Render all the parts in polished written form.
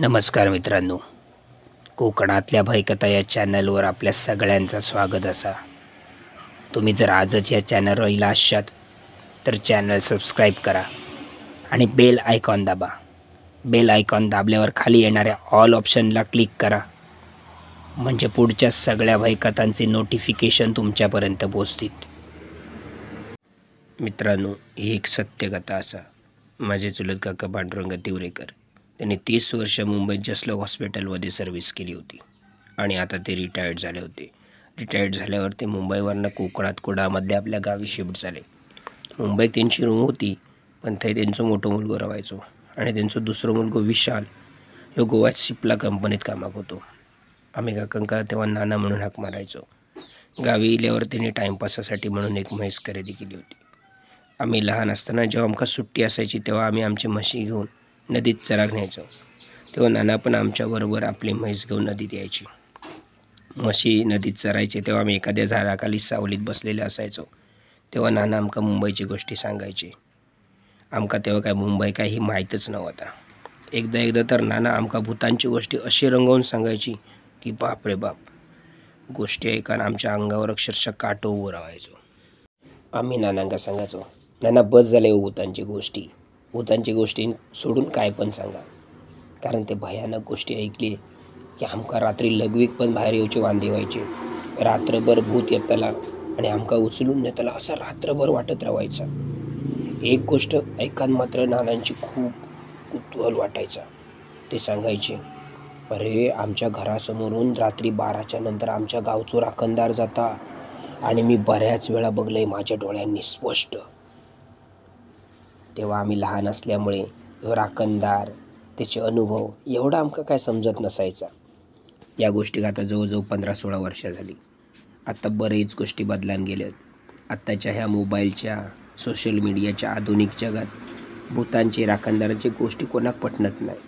नमस्कार मित्रांनो, कोकणातल्या भयकथा या चॅनलवर आपल्या सगळ्यांचं स्वागत असा. तुम्ही जर आजच या चॅनलवर असाल तर चॅनल सबस्क्राईब करा आणि बेल आयकॉन दाबा. बेल आयकॉन दाबल्यावर खाली येणाऱ्या ऑल ऑप्शनला क्लिक करा, म्हणजे पुढच्या सगळ्या भयकथांचे नोटिफिकेशन तुमच्यापर्यंत पोहोचतील. मित्रांनो, ही एक सत्यकथा असा. माझे चुलत काका पांडुरंग तिवरेकर, त्यांनी 30 वर्ष मुंबईत जसलोक हॉस्पिटलमध्ये सर्व्हिस केली होती आणि आता ते रिटायर्ड झाले होते. रिटायर्ड झाल्यावर ते मुंबईवरनं कोकणात कुडाळमधल्या आपल्या गावी शिफ्ट झाले. मुंबईत त्यांची रूम होती, पण ते त्यांचं मोठं मुलगं राहायचो आणि त्यांचं दुसरं मुलगं विशाल ह्यो गोव्यात सिप्ला कंपनीत कामाक होतो. आम्ही काकांका तेव्हा नाना म्हणून हाक मारायचो. गावी इल्यावर त्यांनी टाईमपासासाठी म्हणून एक म्हैस खरेदी केली होती. आम्ही लहान असताना जेव्हा आमका सुट्टी असायची तेव्हा आम्ही आमची म्हशी घेऊन नदीत चराक न्यायचो. तेव्हा नाना पण आमच्याबरोबर आपली म्हैस घेऊन नदीत यायची. म्हशी नदीत चरायचे तेव्हा आम्ही एखाद्या झाडाखाली सावलीत बसलेले असायचो. तेव्हा नाना आमका मुंबईची गोष्टी सांगायची. आमका तेव्हा काय मुंबई काय ही माहीतच नव्हता. एकदा तर नाना आमका भूतांची गोष्टी अशी रंगवून सांगायची की बाप रे बाप. गोष्टी ऐकान आमच्या अंगावर अक्षरशः काटो उभं राहायचो. आम्ही नानांका सांगायचो, नाना बस झाले हो भूतांची गोष्टी. भूतांची गोष्टी सोडून काय पण सांगा. कारण ते भयानक गोष्टी ऐकली की आमका रात्री लघवीक पण बाहेर येऊचे वांदे व्हायचे. रात्रभर भूत येताला आणि आमका उचलून नेताला असा रात्रभर वाटत राहायचा. एक गोष्ट ऐकान मात्र नानांची खूप कुतूहल वाटायचा. ते सांगायचे, अरे आमच्या घरासमोरून रात्री 12च्या नंतर आमच्या गावचो राखणदार जाता आणि मी बऱ्याच वेळा बघलंय माझ्या डोळ्यांनी स्पष्ट. तेव्हा आम्ही लहान असल्यामुळे राखणदार त्याचे अनुभव एवढा आमका काय समजत नसायचा. या गोष्टी आता जवळजवळ 15-16 वर्ष झाली. आता बरेच गोष्टी बदलान गेल्यात. आत्ताच्या ह्या मोबाईलच्या सोशल मीडियाच्या आधुनिक जगात भूतांचे राखणदारांची गोष्टी कोणाक पटत नाही.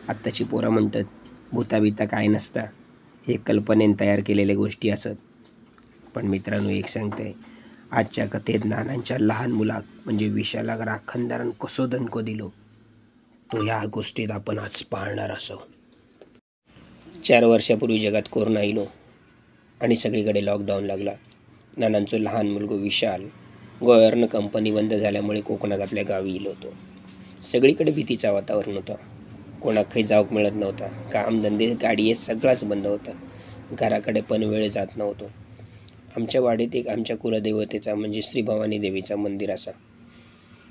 आत्ताची पोरं म्हणतात भूताबिता काय नसता, हे कल्पनेने तयार केलेल्या गोष्टी असत. पण मित्रांनो, एक सांगते, आजच्या कथेत नानांच्या लहान मुलाक म्हणजे विशाला राखणदारान कसो दणको दिलो तो ह्या गोष्टीत आपण आज पाहणार असो. 4 वर्षापूर्वी जगात कोरोना इलो आणि सगळीकडे लॉकडाऊन लागला. नानांचो लहान मुलगो विशाल गोव्यावरनं कंपनी बंद झाल्यामुळे कोकणात आपल्या गावी इलो होतो. सगळीकडे भीतीचं वातावरण होतं. कोणाक काही जाऊक मिळत नव्हता. काम धंदे गाडी हे सगळंच बंद होतं. घराकडे पण वेळ जात नव्हतो. आमच्या वाडीत एक आमच्या कुलदेवतेचा म्हणजे श्री भवानी देवीचा मंदिर असा.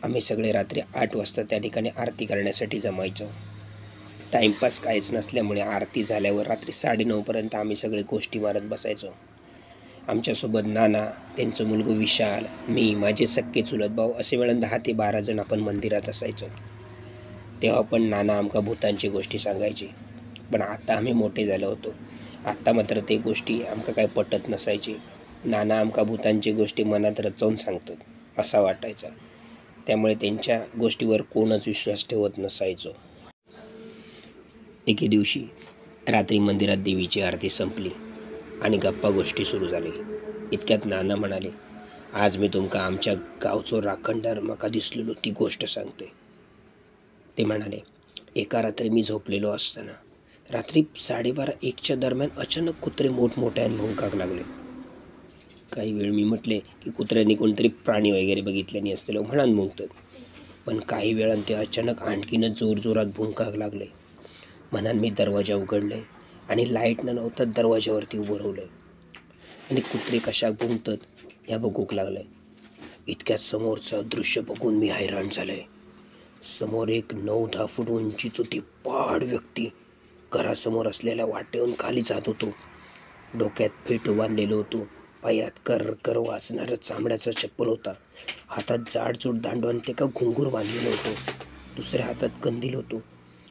आम्ही सगळे रात्री 8 वाजता त्या ठिकाणी आरती करण्यासाठी जमायचो. टाईमपास काहीच नसल्यामुळे आरती झाल्यावर रात्री 9:30पर्यंत आम्ही सगळे गोष्टी मारत बसायचो. आमच्यासोबत नाना, त्यांचं मुलगं विशाल, मी, माझे सख्खे चुलत भाऊ असे मिळून 10 ते 12 जण आपण मंदिरात असायचो. तेव्हा पण नाना आमका भूतांची गोष्टी सांगायची. पण आता आम्ही मोठे झालो होतो. आत्ता मात्र ते गोष्टी आमका काय पटत नसायची. नाना आमका भूतांची गोष्टी मनात रचवून सांगतात असा वाटायचा. त्यामुळे त्यांच्या गोष्टीवर कोणच विश्वास ठेवत नसायचो. एके दिवशी रात्री मंदिरात देवीची आरती संपली आणि गप्पा गोष्टी सुरू झाली. इतक्यात नाना म्हणाले, आज मी तुमका आमच्या गावचो राखणदार मका दिसलेलो ती गोष्ट सांगते. ते म्हणाले, एका रात्री मी झोपलेलो असताना रात्री 12:30-1च्या दरम्यान अचानक कुत्रे मोठमोठ्याने भुंकाक लागले. काही वेळ मी म्हटले की कुत्र्यांनी कोणतरी प्राणी वगैरे बघितल्याने असलेलं म्हणान भुंकतात. पण काही वेळानं ते अचानक आणखीनच जोरजोरात भुंकाक लागले. म्हणान मी दरवाजा उघडले आणि लाईट न नव्हता दरवाजावरती उभं राहिलं आणि कुत्रे कशा भुंकतात ह्या बघूक लागले. इतक्यात समोरचं दृश्य बघून मी हैराण झालोय. समोर एक 9-10 फूट उंचीचं ती पाड व्यक्ती घरासमोर असलेल्या वाटेहून खाली जात होतो. डोक्यात फेटू बांधलेलो होतो. पायात कर वाचणारं चामड्याचा चप्पल होता. हातात जाडजूड दांडू आणि ते का घुंगूर बांधलेलं होतं. दुसऱ्या हातात कंदील होतो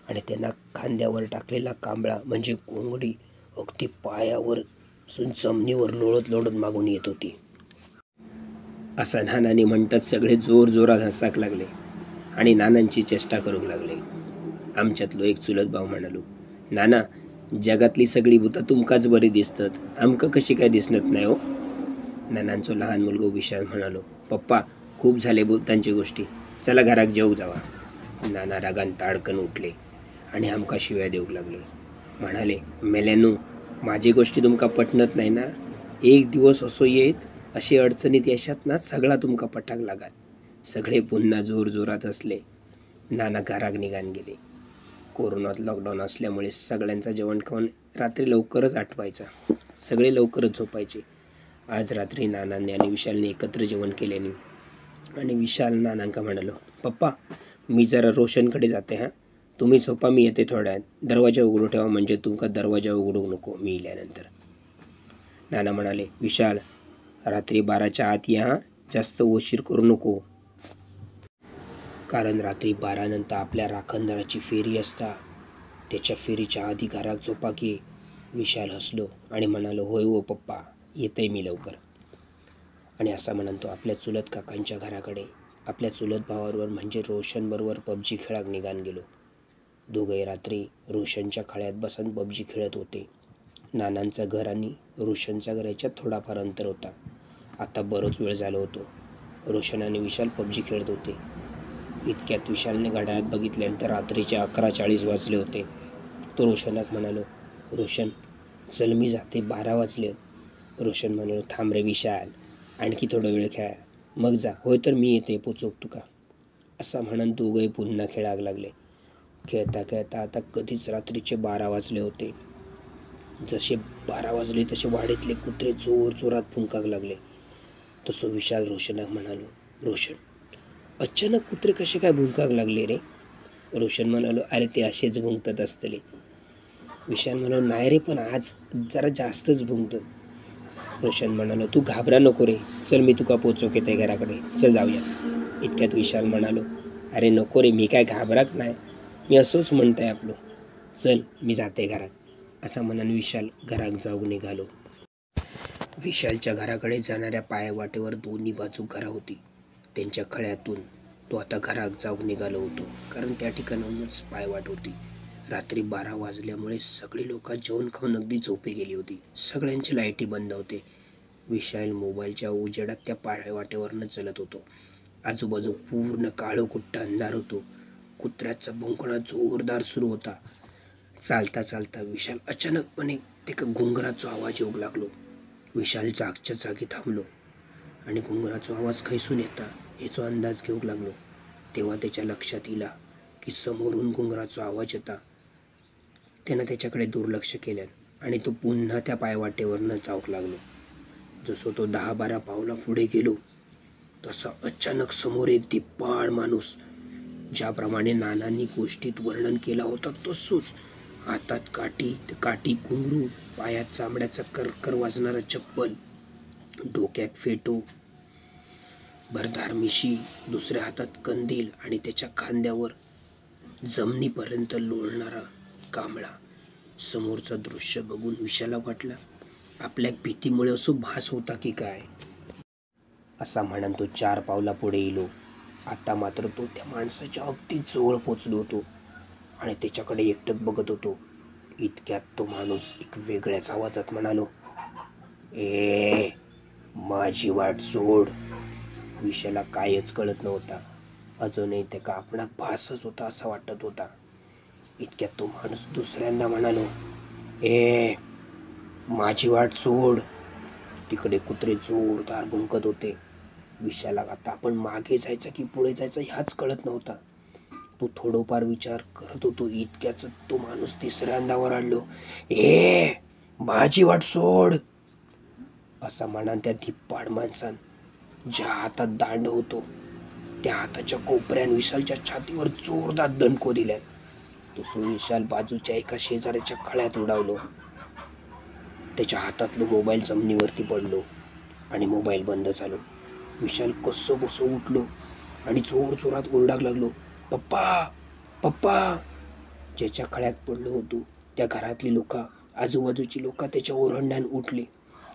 आणि त्यांना खांद्यावर टाकलेला कांबळा म्हणजे घोंगडी अगदी पायावर जमिनीवर लोळत मागून येत होती. असा नानाने म्हणतात सगळे जोरात हसाक लागले आणि नानांची चेष्टा करू लागले. आमच्यातलो एक चुलत भाऊ म्हणालो, नाना, जगातली सगळी भूतं तुमकाच बरी दिसतात, आमका कशी काय दिसत नाही हो. नानांचो लहान मुलगो विशाल म्हणालो, पप्पा, खूप झाले भूतांची गोष्टी, चला घरात जेवू जावा. नाना रागान ताडकन उठले आणि आमका शिव्या देऊक लागले. म्हणाले, मेल्यानू माझी गोष्टी तुमका पटणत नाही ना. एक दिवस असो येत अशी अडचणीत यशात ना सगळा तुमका पटाक लागात. सगळे पुन्हा जोरात असले. नाना घराक निघान गेले. कोरोनात लॉकडाऊन असल्यामुळे सगळ्यांचा जेवण खाऊन रात्री लवकरच आटवायचा. सगळे लवकरच झोपायचे. आज रात्री नानांनी आणि विशालने एकत्र जेवण केल्याने आणि विशाल नानांका म्हणालो, पप्पा मी जरा रोशनकडे जाते हां, तुम्ही झोपा, मी येते थोड्यात. दरवाजा उघडू ठेवा, म्हणजे तुमका दरवाजा उघडू नको मी इल्यानंतर. नाना म्हणाले, विशाल रात्री 12च्या आत या, जास्त उशीर करू नको. कारण रात्री 12 नंतर आपल्या राखणदाराची फेरी असता. त्याच्या फेरीच्या आधी घरात झोपा की. विशाल हसलो आणि म्हणालो, होय हो पप्पा, येतंय मी लवकर. आणि असा म्हणतो आपल्या चुलत काकांच्या घराकडे आपल्या चुलत भावाबरोबर म्हणजे रोशनबरोबर पबजी खेळाक निघान गेलो. दोघे रात्री रोशनच्या खळ्यात बसून पबजी खेळत होते. नानांचं घर आणि रोशनच्या घर याच्यात थोडाफार अंतर होता. आता बरोच वेळ झालो होतो. रोशन आणि विशाल पबजी खेळत होते. इतक्यात विशालने घड्याळात बघितल्यानंतर रात्रीचे 11:40 वाजले होते. तो रोशनाक म्हणालो, रोशन चल मी जाते, 12 वाजले. रोशन म्हणालो, थांब रे विशाल, आणखी थोडा वेळ खेळा, मग जा. होय तर मी येते, पोचवतो तुका. असा म्हणून दोघे पुन्हा खेळाक लागले. खेळता खेळता आता कधीच रात्रीचे 12 वाजले होते. जसे 12 वाजले तसे वाडीतले कुत्रे जोरात भुंकाक लागले. तसं विशाल रोशनाक म्हणालो, रोशन अचानक कुत्रे कसे काय भुंकाक लागले रे? रोशन म्हणालो, अरे ते असेच भुंकतात असतले. विशाल म्हणालो, नाही रे, पण आज जरा जास्तच भुंकतात. रोशन म्हणालो, तू घाबरा नको रे, चल मी तुका पोचवते त्या घराकडे, चल जाऊया. इतक्यात विशाल म्हणालो, अरे नको रे, मी काय घाबराक नाही, मी असंच म्हणतंय आपलं, चल मी जाते घरात. असा म्हणून विशाल घरात जाऊन निघालो. विशालच्या घराकडे जाणाऱ्या पायवाटेवर दोन्ही बाजू घरा होती. त्यांच्या खळ्यातून तो आता घरात जाऊन निघालो होतो, कारण त्या ठिकाणाहूनच पायवाट होती. रात्री 12 वाजल्यामुळे सगळी लोक जेवण खाऊन अगदी झोपी गेली होती. सगळ्यांची लाईटी बंद होते. विशाल मोबाईलच्या उजेडात त्या पायवाटेवरनं चलत होतो. आजूबाजू पूर्ण काळोकुट्ट अंधार होतो. कुत्र्याचा भुंकणा जोरदार सुरू होता. चालता चालता विशाल अचानकपणे एका घुंगराचा आवाज येऊ लागलो. विशाल जागच्या जागी थांबलो आणि घुंगराचा आवाज खैसून येता याचा अंदाज घेऊ लागलो. तेव्हा त्याच्या लक्षात इला की समोरून घुंगराचा आवाज येता. त्यानं त्याच्याकडे दुर्लक्ष केलं आणि तो पुन्हा त्या पायवाटेवरनं जाऊक लागलो. जसं तो 10-12 पावला पुढे गेलो तसा अचानक समोर एक धिप्पाड माणूस, ज्याप्रमाणे नानांनी गोष्टीत वर्णन केला होता तसंच, हातात काठी घुंगरू, पायात चामड्याचा करकर वाजणारा चप्पल, डोक्यात फेटो, भरदार मिशी, दुसऱ्या हातात कंदील आणि त्याच्या खांद्यावर जमिनीपर्यंत लोळणारा कांबळा. समोरचं दृश्य बघून विशाला वाटला, आपल्या भीतीमुळे असं भास होता की काय. असा म्हणून तो 4 पावला पुढे येलो. आता मात्र तो त्या माणसाच्या अगदी जवळ पोचलो होतो आणि त्याच्याकडे एकटक बघत होतो. इतक्यात तो माणूस एक वेगळ्याच आवाजात म्हणालो, ए माझी वाट सोड. विशाला कायच कळत नव्हता. अजूनही त्या कापणात भासच होता असं वाटत होता. इतक्यात तो माणूस दुसऱ्यांदा म्हणालो, ए माझी वाट सोड. तिकडे कुत्रे जोरदार भुंकत होते. विशाला आता आपण मागे जायचं की पुढे जायचं ह्याच कळत नव्हता. तो थोडंफार विचार करत होतो. इतक्याच तो माणूस तिसऱ्यांदा ओरडलो, ए माझी वाट सोड. असा म्हणा त्या धिप्पाड माणसान ज्या हातात दांड होतो त्या हाताच्या कोपऱ्यान विशालच्या छातीवर जोरदार दणको दिल्या. तो विशाल बाजूच्या एका शेजाऱ्याच्या खळ्यात उडावलो. त्याच्या हातातलं मोबाईल जमिनीवरती पडलो आणि मोबाईल बंद झालो. विशाल कसं बसं उठलो आणि जोरात ओरडाक लागलो, पप्पा पप्पा. ज्याच्या खळ्यात पडलो होतो त्या घरातली लोक, आजूबाजूची लोक त्याच्या ओरडण्यान उठली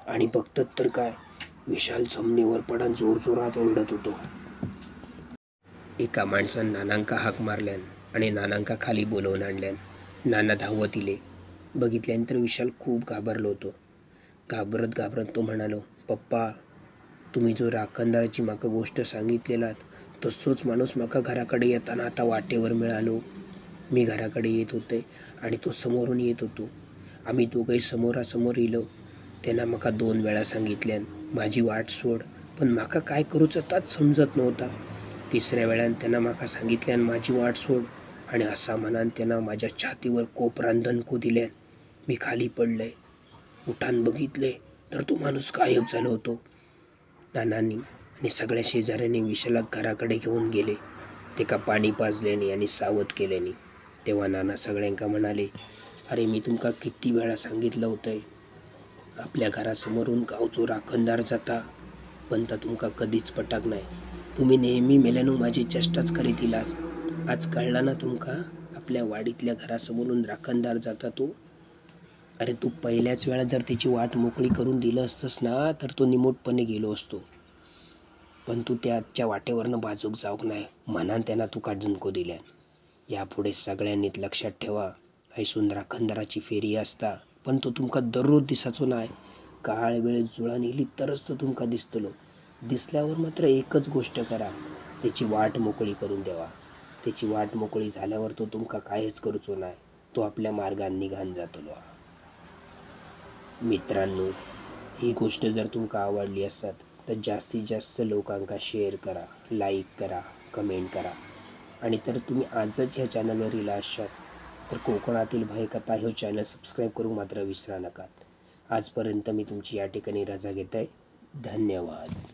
आणि बघतात तर काय, विशाल जमिनीवर पडून जोरात ओरडत होतो. एका माणसानं नानांका हाक मारल्यान आणि नानांका खाली बोलवून आणल्यान. नाना धावत इले. बघितल्यानंतर विशाल खूप घाबरलो होतो. घाबरत तो म्हणालो, पप्पा तुम्ही जो राखणदाराची माका गोष्ट सांगितलेलात तसोच माणूस माका घराकडे येताना आता वाटेवर मिळालो. मी घराकडे येत होते आणि तो समोरून येत होतो. आम्ही दोघंही समोरासमोर इलो. त्यानं म्हाका 2 वेळा सांगितल्यान माझी वाट सोड, पण म्हाका काय करूचं ताच समजत नव्हता. तिसऱ्या वेळान त्यानं म्हाका सांगितल्यान माझी वाट सोड आणि असा म्हणान त्यानं माझ्या छातीवर कोपरान दणको दिल्यान. मी खाली पडलंय. उठान बघितले तर तो माणूस गायब झालो होतो. नानांनी आणि सगळ्या शेजाऱ्यांनी विशाला घराकडे घेऊन गेले. त्याका पाणी पाजल्याने आणि सावध केल्याने. तेव्हा नाना सगळ्यांका म्हणाले, अरे मी तुमका किती वेळा सांगितलं होतंय, आपल्या घरासमोरून गावचो राखणदार जाता, पण तर तुमका कधीच पटाक नाही. तुम्ही नेहमी मेल्यानो माझी चेष्टाच करीत इलाज. आज कळला ना तुमका, आपल्या वाडीतल्या घरासमोरून राखणदार जाता तो. अरे तू पहिल्याच वेळा जर त्याची वाट मोकळी करून दिलं असतंस ना, तर तो निमूटपणे गेलो असतो. पण तू त्याच्या वाटेवरनं बाजूक जाऊक नाही म्हणान त्यांना तुका दणको दिल्या. यापुढे सगळ्यांनीच लक्षात ठेवा, ऐसून राखणदाराची फेरी असता, पण तो तुमका दररोज दिसाचो नाही. काळ वेळ जुळान येली तरच तो तुमका दिसतलो. दिसल्यावर मात्र एकच गोष्ट करा, त्याची वाट मोकळी करून द्यावा. त्याची वाट मोकळी झाल्यावर तो तुमका काहीच करूचो नाही. तो आपल्या मार्गाने निघान जातलो. मित्रांनो, ही गोष्ट जर तुमका आवडली असत तर जास्तीत जास्त लोकांका शेअर करा, लाईक करा, कमेंट करा. आणि तर तुम्ही आजच ह्या चॅनलवर इला असाल तर कोकणातील भयकथा ह्यो चॅनल सबस्क्राईब करू मात्र विसरा नका. आजपर्यंत मी तुमची या ठिकाणी रजा घेत आहे. धन्यवाद.